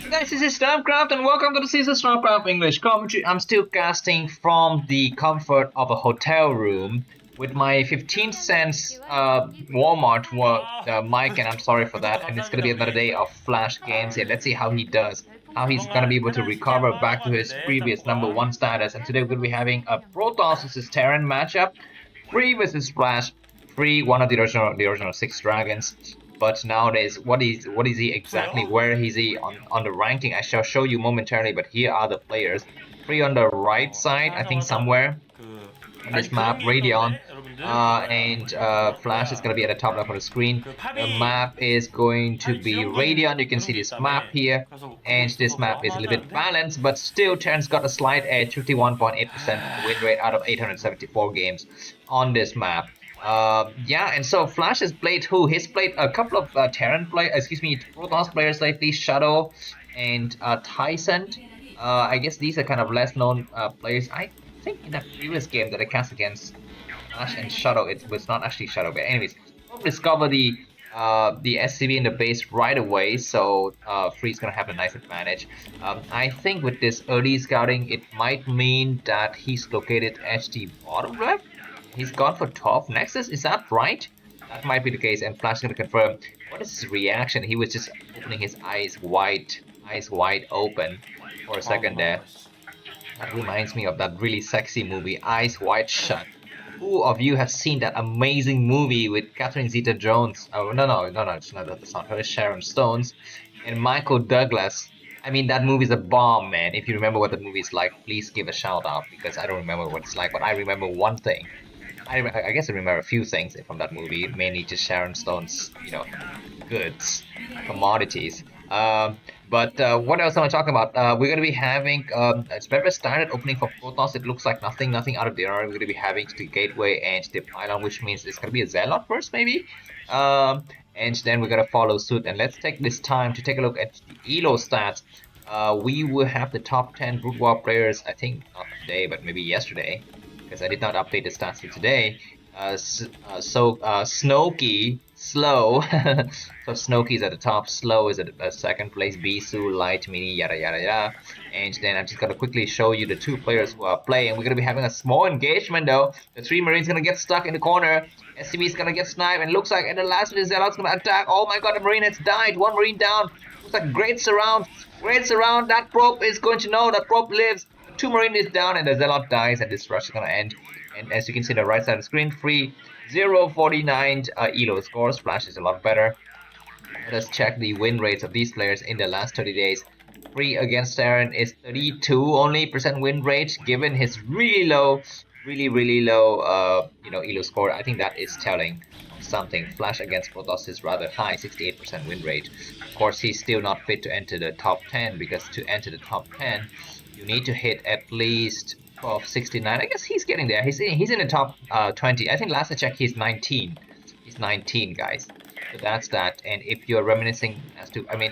Guys, this is Starcraft and welcome to the season Starcraft English commentary. I'm still casting from the comfort of a hotel room with my 15 cents Walmart mic, and I'm sorry for that. And it's gonna be another day of Flash games here. Let's see how he does, how he's gonna be able to recover back to his previous #1 status. And today we're gonna be having a Protoss versus Terran matchup, free versus Flash, free one of the original 6 dragons. But nowadays, what is he exactly? Where is he on the ranking? I shall show you momentarily. But here are the players. Free on the right side, I think somewhere on this map, Radeon, and Flash is going to be at the top left of the screen. The map is going to be Radeon. You can see this map here, and this map is a little bit balanced, but still Terran's got a slight edge, 51.8% win rate out of 874 games on this map. Yeah, and so Flash has played who? He's played a couple of Protoss players lately, Shadow and Tyson. I guess these are kind of less known players. I think in that previous game that I cast against Flash and Shadow, it was not actually Shadow, but anyways, we'll discover the SCV in the base right away, so Free's gonna have a nice advantage. I think with this early scouting, it might mean that he's located at the bottom left. He's gone for 12 Nexus, is that right? That might be the case, and Flash is gonna confirm. What is his reaction? He was just opening his eyes wide open for a second there. That reminds me of that really sexy movie, Eyes Wide Shut. Who of you have seen that amazing movie with Catherine Zeta-Jones? Oh, no, it's not, that's not her, it's Sharon Stones and Michael Douglas. I mean, that movie's a bomb, man. If you remember what the movie is like, please give a shout out, because I don't remember what it's like, but I remember one thing. I guess I remember a few things from that movie, mainly just Sharon Stone's, goods, commodities. But what else am I talking about? We're going to be having it's better started opening for Protoss. It looks like nothing out of the ordinary. We're going to be having the gateway and the pylon, which means it's going to be a Zealot first, maybe. And then we're going to follow suit. And let's take this time to take a look at the ELO stats. We will have the top 10 broodwar players, I think not today, but maybe yesterday, because I did not update the stats for today. Snowkey, Slow, so Snowkey's at the top, Slow is at second place, Bisu, Light, Mini, yada yada yada. And then I'm just gonna quickly show you the 2 players who are playing. We're gonna be having a small engagement though. The 3 Marines gonna get stuck in the corner. SCV is gonna get sniped, and it looks like at the last minute Zealot's gonna attack. Oh my god, the Marine has died. 1 Marine down. Looks like great surround. Great surround. That probe is going to know that probe lives. 2 Marine is down, and the Zealot dies, and this rush is gonna end. And as you can see on the right side of the screen, free 0.49 ELO scores. Flash is a lot better. Let us check the win rates of these players in the last 30 days. Free against Terran is 32 only % win rate, given his really low, really low, ELO score. I think that is telling something. Flash against Protoss is rather high, 68% win rate. Of course, he's still not fit to enter the top 10, because to enter the top 10, you need to hit at least 69. I guess he's getting there. He's in the top 20. I think last I checked, he's 19. He's 19, guys. So that's that. And if you're reminiscing as to, I mean,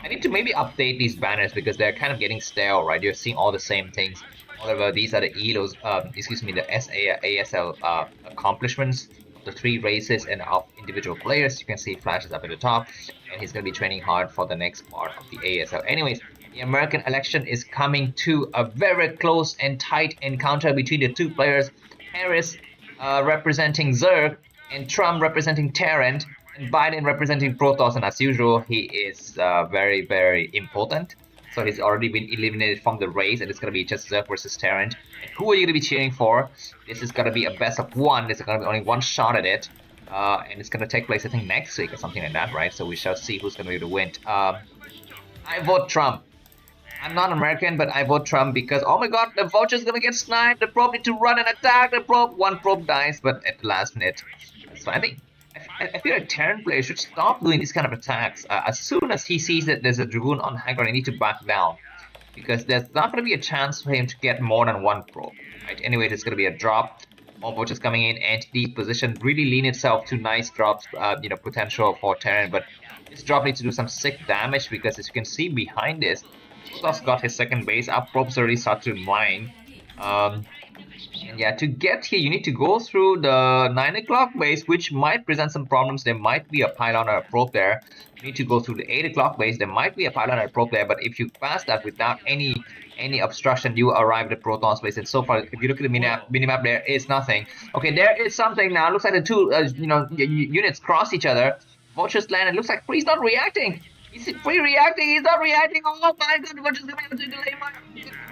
I need to maybe update these banners because they're kind of getting stale, right? You're seeing all the same things. However, these are the ELOs, the ASL accomplishments of the 3 races and of individual players. You can see Flash is up at the top, and he's going to be training hard for the next part of the ASL. Anyways, the American election is coming to a very close and tight encounter between the 2 players. Harris representing Zerg, and Trump representing Terran, and Biden representing Protoss. And as usual, he is very, very important. So he's already been eliminated from the race, and it's going to be just Zerg versus Terran. And who are you going to be cheering for? This is going to be a best of 1. There's going to be only 1 shot at it. And it's going to take place, I think, next week or something like that, right? So we shall see who's going to be able to win. I vote Trump. I'm not American, but I vote Trump because, oh my god, the vulture's gonna get sniped. The probe needs to run and attack the probe. 1 probe dies, but at the last minute. So I think, I feel like Terran players should stop doing these kind of attacks. As soon as he sees that there's a Dragoon on high ground, he needs to back down. Because there's not gonna be a chance for him to get more than 1 probe. Right? Anyway, there's gonna be a drop. More vultures coming in, and the position really lean itself to nice drops, potential for Terran. But this drop needs to do some sick damage because as you can see behind this, Protoss got his second base up. Probes already start to mine. And yeah, to get here, you need to go through the 9 o'clock base, which might present some problems. There might be a pylon or a probe there. You need to go through the 8 o'clock base. There might be a pylon or a probe there, but if you pass that without any obstruction, you arrive at the Protoss base. And so far, if you look at the minimap, there is nothing. Okay, there is something now. It looks like the two units cross each other. Vultures land. It looks like Free's not reacting. He's free reacting. He's not reacting. Oh my god! Vultures going to delay.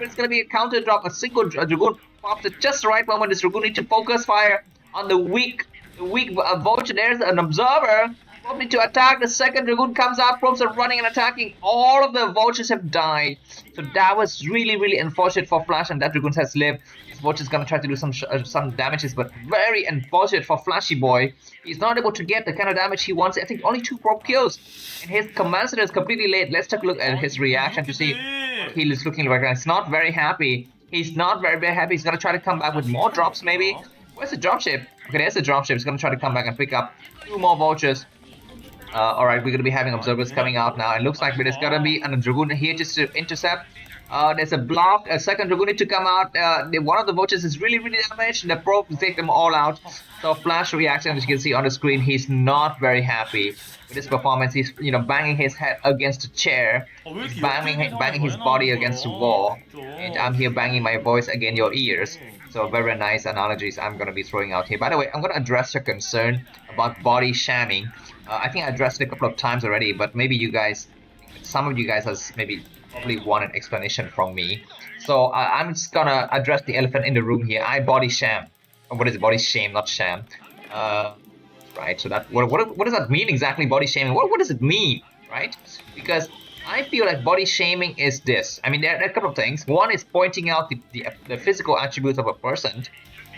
It's going to be a counter drop. A single Dragoon pops at just the right moment. This Dragoon needs to focus fire on the weak vulture. There's an observer. Probably to attack. The second Dragoon comes out. Probes are running and attacking. All of the vultures have died. So that was really unfortunate for Flash, and that Dragoon has lived. This vulture's gonna try to do some damages, but very unfortunate for Flashy Boy. He's not able to get the kind of damage he wants. I think only 2 probe kills, and his command center is completely late. Let's take a look at his reaction to see what he is looking like. He's not very happy. He's not very happy. He's gonna try to come back with more drops, maybe. Where's the dropship? Okay, there's the dropship. He's gonna try to come back and pick up 2 more vultures. Alright, we're going to be having observers coming out now. It looks like there's going to be a Dragoon here just to intercept. There's a block, a second Dragoon need to come out. One of the vultures is really damaged. The probe will take them all out. So Flash reaction, as you can see on the screen, he's not very happy with his performance. He's banging his head against a chair. He's banging his body against the wall. And I'm here banging my voice against your ears. So very nice analogies I'm going to be throwing out here. By the way, I'm going to address your concern about body shamming. I think I addressed it a couple of times already, but maybe you guys, some of you guys has probably want an explanation from me. So I'm just gonna address the elephant in the room here. I body sham. What is it? Body shame, not sham. Right. So that what does that mean exactly? Body shaming. What does it mean? Right? Because I feel like body shaming is this. I mean, there are a couple of things. One is pointing out the physical attributes of a person.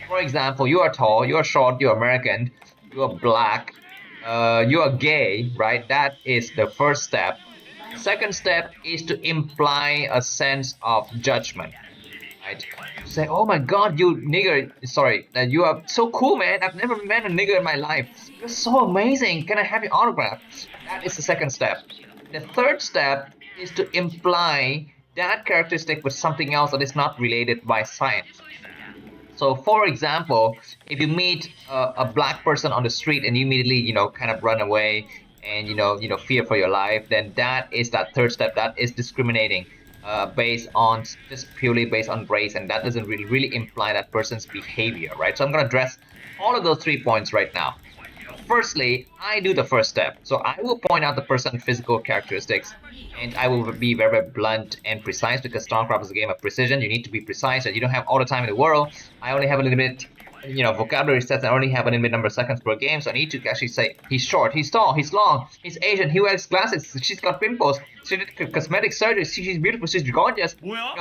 For example, you are tall, you are short, you are American, you are black. You are gay, right? That is the first step. Second step is to imply a sense of judgment, right? Say, oh my god, you nigger, sorry, you are so cool, man. I've never met a nigger in my life. You're so amazing. Can I have your autograph? That is the second step. The third step is to imply that characteristic with something else that is not related by science. So, for example, if you meet a black person on the street and you immediately, kind of run away and fear for your life, then that is that third step. That is discriminating just purely based on race, and that doesn't really imply that person's behavior, right? So I'm going to address all of those 3 points right now. Firstly, I do the first step. So I will point out the person's physical characteristics, and I will be very blunt and precise, because Starcraft is a game of precision. You need to be precise, and you don't have all the time in the world. I only have a little bit, vocabulary sets. I only have a limited number of seconds per game, so I need to actually say he's short, he's tall, he's long, he's Asian, he wears glasses, she's got pimples, she did cosmetic surgery, she's beautiful, she's gorgeous,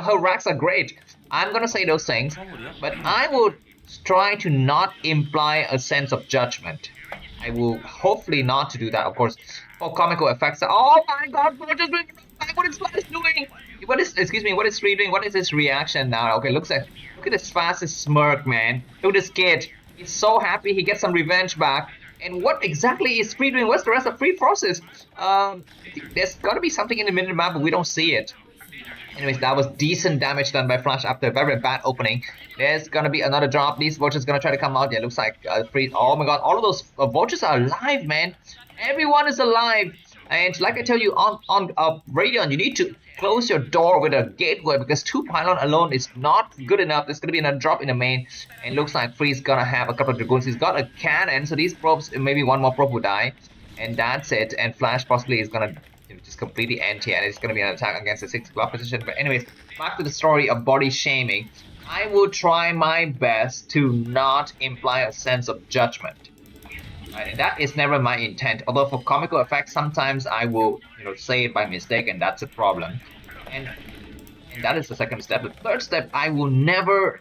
her racks are great. I'm gonna say those things, but I will try to not imply a sense of judgment. I will hopefully not to do that, of course, for comical effects. Oh my god, what is Flash doing? What is Free doing? What is his reaction now? Okay, look at this fastest smirk, man. Look at this kid. He's so happy he gets some revenge back. And what exactly is Free doing? What's the rest of Free forces? There's gotta be something in the middle map, but we don't see it. Anyways, that was decent damage done by Flash after a very bad opening. There's gonna be another drop. These vultures gonna try to come out. Yeah, looks like Free. Oh my god, all of those vultures are alive, man. Everyone is alive. And like I tell you, on Radeon, you need to close your door with a gateway, because 2 pylon alone is not good enough. There's gonna be another drop in the main, and looks like Free's gonna have a couple of Dragoons. He's got a cannon, so these probes, maybe one more probe will die, and that's it. And Flash possibly is gonna just completely empty, and it's gonna be an attack against the 6 o'clock position. But anyways, back to the story of body shaming. I will try my best to not imply a sense of judgment. Right, and that is never my intent. Although for comical effects, sometimes I will, say it by mistake, and that's a problem. And that is the second step. The third step, I will never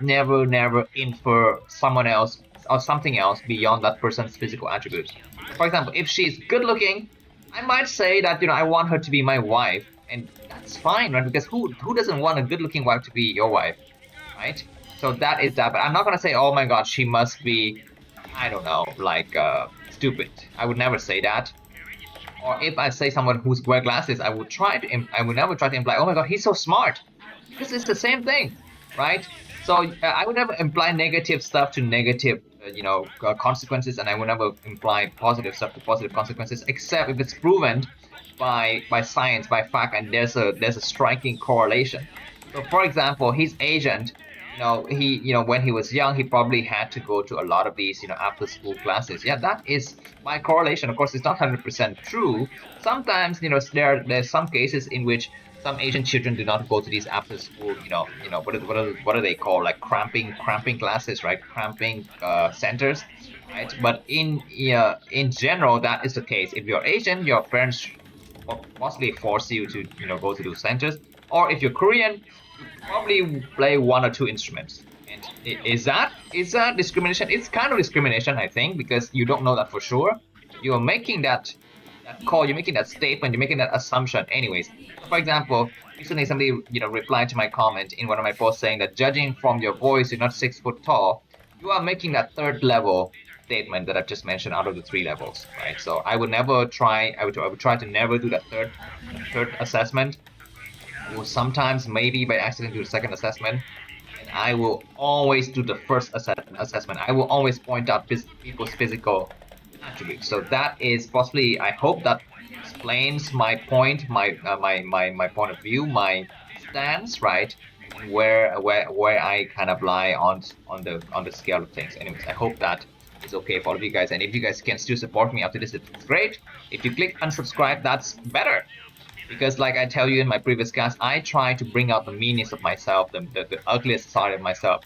infer someone else or something else beyond that person's physical attributes. For example, if she's good looking, I might say that, I want her to be my wife, and that's fine, right? Because who doesn't want a good looking wife to be your wife, right? So that is that. But I'm not gonna say, oh my god, she must be, I don't know, like stupid. I would never say that. Or if I say someone who's wear glasses, I would never try to imply, oh my god, he's so smart. This is the same thing, right? So I would never imply negative stuff to negative, consequences, and I would never imply positive stuff to positive consequences, except if it's proven by science, by fact, and there's a striking correlation. So, for example, his agent, when he was young, he probably had to go to a lot of these, after school classes. Yeah, that is by correlation. Of course, it's not 100% true. Sometimes, there's some cases in which some Asian children do not go to these after school, what are they called? Like cramping classes, right? Cramping centers, right? But in general, that is the case. If you're Asian, your parents possibly force you to, go to those centers. Or if you're Korean, you probably play one or two instruments. And is that discrimination? It's kind of discrimination, I think, because you don't know that for sure. You're making that call, you're making that statement, you're making that assumption anyways. So for example, recently somebody, replied to my comment in one of my posts saying that judging from your voice, you're not 6 foot tall. You are making that third level statement that I've just mentioned out of the 3 levels, right? So I would try to never do that third assessment. I will sometimes maybe by accident do the second assessment, and I will always do the first assessment. I will always point out people's physical attributes. So that is possibly, I hope that explains my point, my point of view, my stance, right? And where I kind of lie on the scale of things. Anyways, I hope that is okay for all of you guys. And if you guys can still support me after this, it's great. If you click unsubscribe, that's better. Because like I tell you in my previous cast, I try to bring out the meanness of myself, the ugliest side of myself.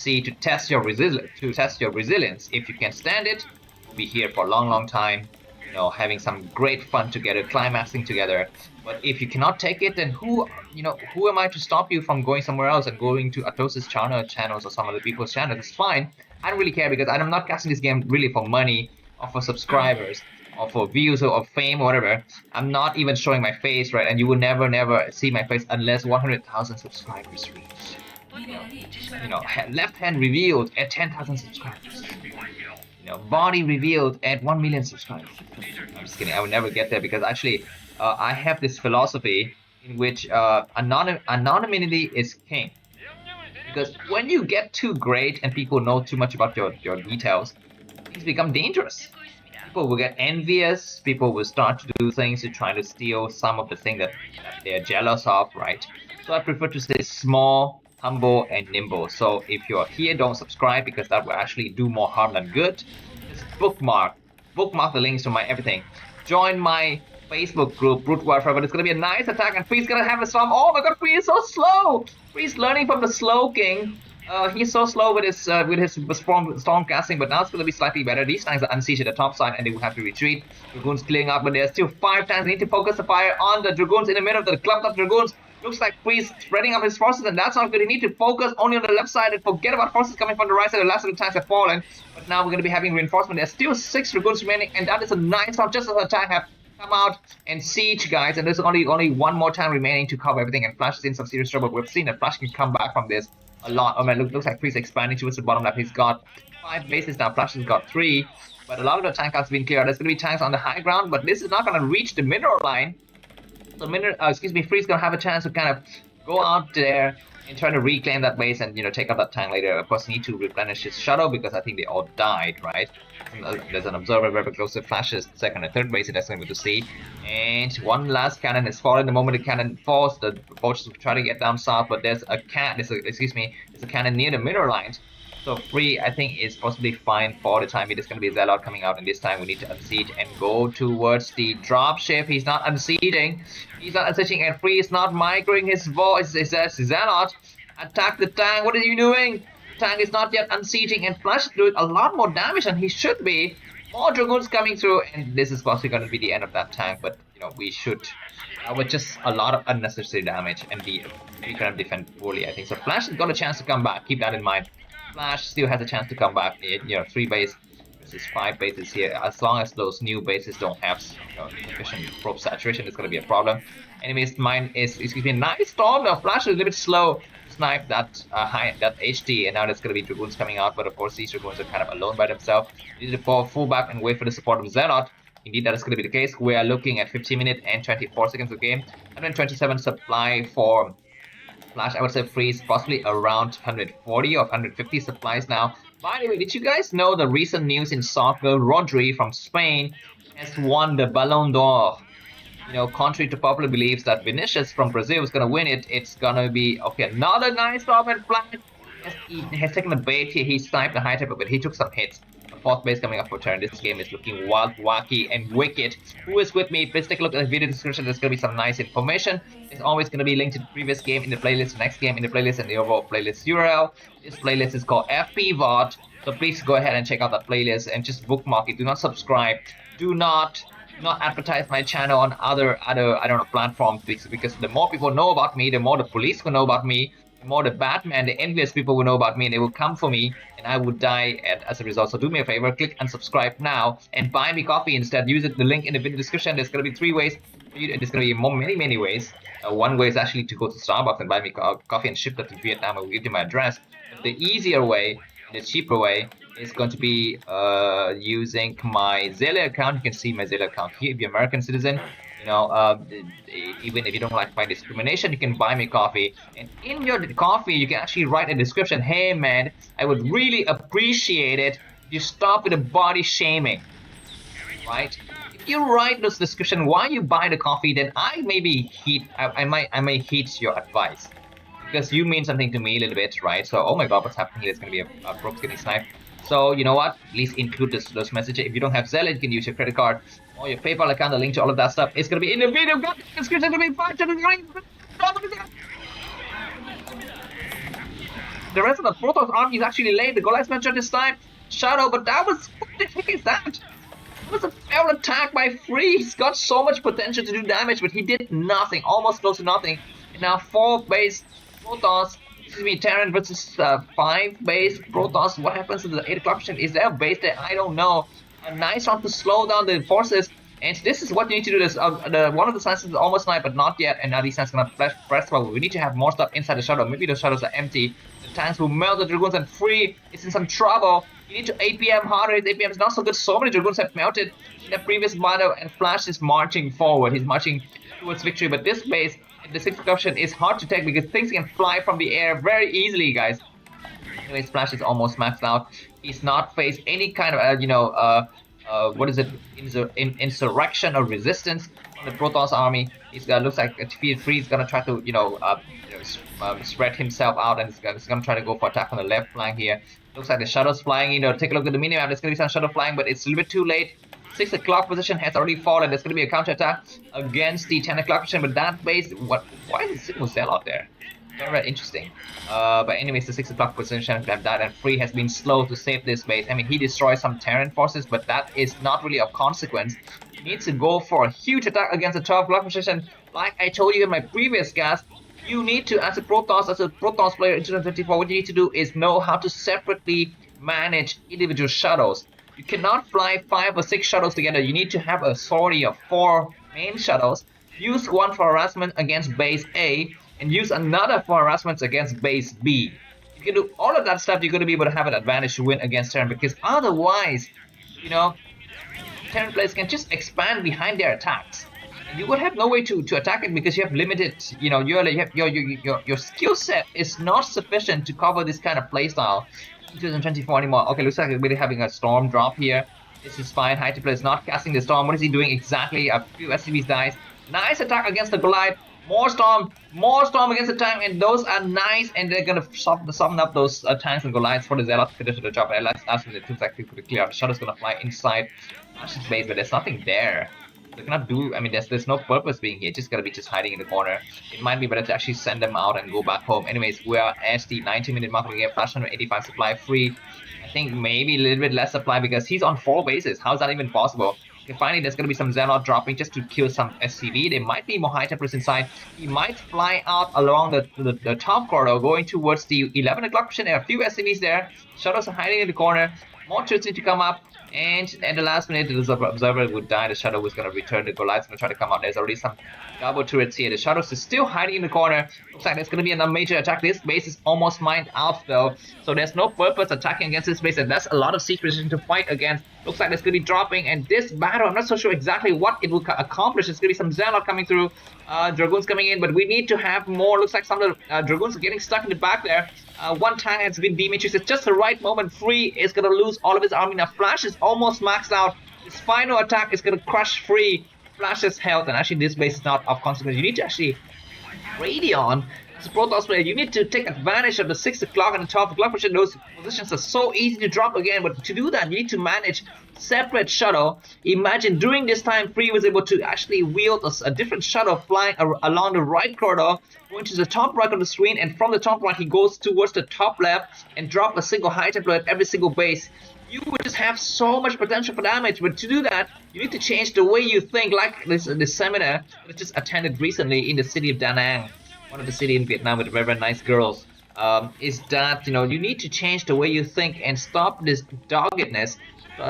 To test your resilience. If you can stand it, we'll be here for a long time, having some great fun together, climaxing together. But if you cannot take it, then who am I to stop you from going somewhere else and going to Atos's channels or some other people's channels? It's fine. I don't really care, because I'm not casting this game really for money or for subscribers or for views or fame or whatever. I'm not even showing my face, right? And you will never see my face unless 100,000 subscribers reach. Left hand revealed at 10,000 subscribers. Body revealed at 1 million subscribers. I'm just kidding. I would never get there, because actually, I have this philosophy in which anonymity is king. Because when you get too great and people know too much about your details, things become dangerous. People will get envious. People will start to do things to try to steal some of the thing that they're jealous of, right? So I prefer to stay small, humble, and nimble. So if you're here, don't subscribe, because that will actually do more harm than good. Just bookmark the links to my everything. Join my Facebook group, broodwar forever. It's gonna be a nice attack, and Free's gonna have a storm. Oh my god, Free is so slow! Free's learning from the slow king. He's so slow with his storm casting, but now it's gonna be slightly better. These tanks are unsieged at the top side, and they will have to retreat. Dragoons clearing up, but there's still 5 tanks. They need to focus the fire on the Dragoons in the middle of the clumped up Dragoons. Looks like Free's spreading up his forces, and that's not good. You need to focus only on the left side and forget about forces coming from the right side. The last of the tanks have fallen, but now we're going to be having reinforcement. There's still 6 Dragoons remaining, and that is a nice round. Just as the tank have come out and siege, guys, and there's only one more time remaining to cover everything, and Flash is in some serious trouble. We've seen that Flash can come back from this a lot. Oh man, looks like Free's expanding towards the bottom left. He's got 5 bases now. Flash has got 3, but a lot of the tank has been cleared. There's going to be tanks on the high ground, but this is not going to reach the middle line. So Free's going to have a chance to kind of go out there and try to reclaim that base and take out that tank later. Of course, need to replenish his shuttle, because I think they all died, right? There's an observer very close to Flash's second and third base. That's going to see. And one last cannon is falling. The moment the cannon falls, the vultures will try to get down south, but there's a cannon near the middle lines. So Free, I think, is possibly fine for the time. It is going to be Zelle coming out, and this time we need to unsiege and go towards the dropship. He's not unsieging. And Free is not migrating his voice. It says Zealot, attack the tank. What are you doing? The tank is not yet unsieging, and Flash is doing a lot more damage than he should be. More Dragoons coming through, and this is possibly going to be the end of that tank. But we should. With just a lot of unnecessary damage, and we can defend poorly, I think. So Flash has got a chance to come back. Keep that in mind. Flash still has a chance to come back. 3 base versus 5 bases here. As long as those new bases don't have sufficient probe saturation, it's going to be a problem. Anyways, mine is nice storm. Now Flash is a little bit slow. Snipe that HT, and now there's going to be Dragoons coming out. But of course, these Dragoons are kind of alone by themselves. You need to fall back and wait for the support of Zealot. Indeed, that is going to be the case. We are looking at 15 minutes and 24 seconds of game. 127 supply for Flash, I would say freeze possibly around 140 or 150 supplies now. By the way, did you guys know the recent news in soccer? Rodri from Spain has won the Ballon d'Or. You know, contrary to popular beliefs that Vinicius from Brazil is going to win it, it's going to be, okay, another nice stop and Flash. He has taken a bait here. He sniped the high table, but he took some hits. A fourth base coming up for Terran. This game is looking wild, wacky, and wicked. Who is with me? Please take a look at the video description. There's going to be some nice information. It's always going to be linked to the previous game in the playlist, the next game in the playlist, and the overall playlist URL. This playlist is called FPVOD. So please go ahead and check out that playlist and just bookmark it. Do not subscribe. Do not advertise my channel on other I don't know platforms, because the more people know about me, the more the police will know about me, the more the Batman, the envious people will know about me, and they will come for me, and I would die as a result. So do me a favor, click unsubscribe now and buy me coffee instead. Use the link in the video description. There's going to be 3 ways. There's going to be many ways. One way is actually to go to Starbucks and buy me coffee and ship that to Vietnam. I will give you my address. But the easier way, the cheaper way, is going to be using my Zelle account. You can see my Zelle account here. If you're an American citizen, you know, even if you don't like my discrimination, you can buy me coffee. And in your coffee, you can actually write a description. Hey man, I would really appreciate it if you stop with the body shaming, right? If you write this description why you buy the coffee, then I may heed your advice, because you mean something to me a little bit, right? So, oh my god, what's happening here? There's gonna be a Brooks getting sniped. So, you know what? Please include those messages. If you don't have Zelle, you can use your credit card or your PayPal account. The link to all of that stuff is going to be in the video. Got the description to be 5 The rest of the Protoss army is actually late. The Goliath match this time. Shadow, but that was... What the heck is that? It was a failed attack by Free. He's got so much potential to do damage, but he did nothing. Almost close to nothing. And now 4 base Protoss. Terran versus 5 base Protoss. What happens to the 8 o'clock position? Is there a base there? I don't know. A nice round to slow down the forces. And this is what you need to do. This one of the sciences is almost sniped, but not yet. And now these sciences gonna press well. We need to have more stuff inside the shadow. Maybe the shadows are empty. The tanks will melt the dragoons, and Free is in some trouble. You need to APM harder. APM is not so good. So many dragoons have melted in the previous battle, and Flash is marching forward. He's marching towards victory. But this base, the 6th option, is hard to take because things can fly from the air very easily, guys. Anyways, Flash is almost maxed out. He's not faced any kind of what is it, insurrection or resistance on the Protoss army. He's looks like a defeated Free. He's gonna try to spread himself out, and he's gonna try to go for attack on the left flank here. Looks like the shuttle flying. Take a look at the minimap. There's gonna be some shuttle flying, but it's a little bit too late. 6 o'clock position has already fallen. There's going to be a counter-attack against the 10 o'clock position, but that base... Why is it sitting with Zelle out there? Very interesting. But anyways, the 6 o'clock position have died, and Free has been slow to save this base. I mean, he destroys some Terran forces, but that is not really of consequence. He needs to go for a huge attack against the 12 o'clock position. Like I told you in my previous cast, you need to, as a Protoss player in 2024, what you need to do is know how to separately manage individual shuttles. You cannot fly 5 or 6 shuttles together. You need to have a sortie of 4 main shuttles. Use one for harassment against base A, and use another for harassment against base B. You can do all of that stuff. You're going to be able to have an advantage to win against Terran, because otherwise, you know, Terran players can just expand behind their attacks. And you would have no way to attack it, because you have limited, you know, your skill set is not sufficient to cover this kind of playstyle. 2024 anymore. Okay, looks like we're really having a storm drop here. This is fine. High Templar is not casting the storm. What is he doing exactly? A few SCVs dies. Nice attack against the Goliath. More storm against the tank, and those are nice. And they're gonna soften up those tanks and Goliaths for the Zelle to finish the job. And last minute, it looks like to clear out. The shuttle is gonna fly inside Ash's base, but there's nothing there. They cannot do. I mean, there's no purpose being here. Just gotta be hiding in the corner. It might be better to actually send them out and go back home. Anyways, we are at the 90-minute mark. We get Flash 185 supply Free. I think maybe a little bit less supply because he's on 4 bases. How's that even possible? Okay, finally, there's gonna be some Zelle dropping just to kill some SCV. There might be more high temperatures inside. He might fly out along the top corridor, going towards the 11 o'clock position. There are a few SCVs there. Shuttles are hiding in the corner. More troops need to come up. And at the last minute, the observer would die. The shadow was going to return. The Goliath's going to try to come out. There's already some double turrets here. The shadows is still hiding in the corner. Looks like there's going to be another major attack. This base is almost mined out though, so there's no purpose attacking against this base, and that's a lot of siege position to fight against. looks like it's going to be dropping. And this battle, I'm not so sure exactly what it will accomplish. It's going to be some Zelle coming through, Dragoons coming in, but we need to have more. Looks like some of the Dragoons are getting stuck in the back there. One tank has been dematrixed. It's just the right moment. Free is going to lose all of his army. Now Flash is almost maxed out. His final attack is going to crush Free. Flash's health, and actually this base is not of consequence. You need to actually Radeon, as a Protoss player, you need to take advantage of the 6 o'clock and the 12 o'clock position. Those positions are so easy to drop again, but to do that, you need to manage separate shuttle. Imagine during this time, Free was able to actually wield a different shuttle flying along the right corridor, going to the top right of the screen, and from the top right, he goes towards the top left and drop a single high templar at every single base. You would just have so much potential for damage, but to do that, you need to change the way you think, like this seminar that I just attended recently in the city of Da Nang, one of the city in Vietnam with very, very nice girls, is that, you need to change the way you think and stop this doggedness,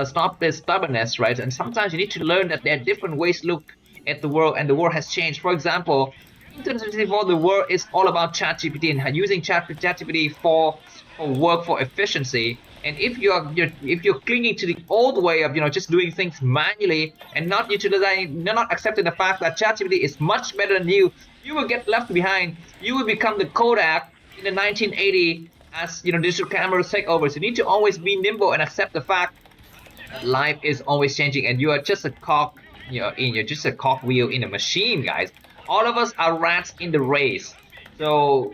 stop this stubbornness, right? And sometimes you need to learn that there are different ways to look at the world, and the world has changed. For example, in 2024, the world is all about ChatGPT and using ChatGPT for work, for efficiency. And if you're clinging to the old way of just doing things manually and not utilizing, not accepting the fact that ChatGPT is much better than you will get left behind. You will become the Kodak in the 1980 as digital cameras take over. So you need to always be nimble and accept the fact that life is always changing, and you are just a cog, you're just a cogwheel in a machine, guys. All of us are rats in the race. So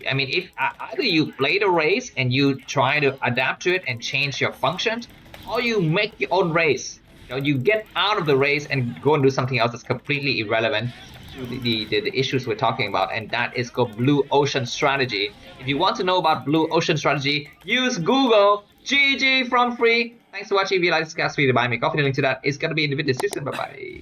I mean, if either you play the race and you try to adapt to it and change your functions, or you make your own race. You get out of the race and go and do something else that's completely irrelevant to the issues we're talking about, and that is called Blue Ocean Strategy. If you want to know about Blue Ocean Strategy, use Google. GG from Free. Thanks for watching. If you like this cast, free to buy me coffee. The link to that is going to be in the video description. Bye bye.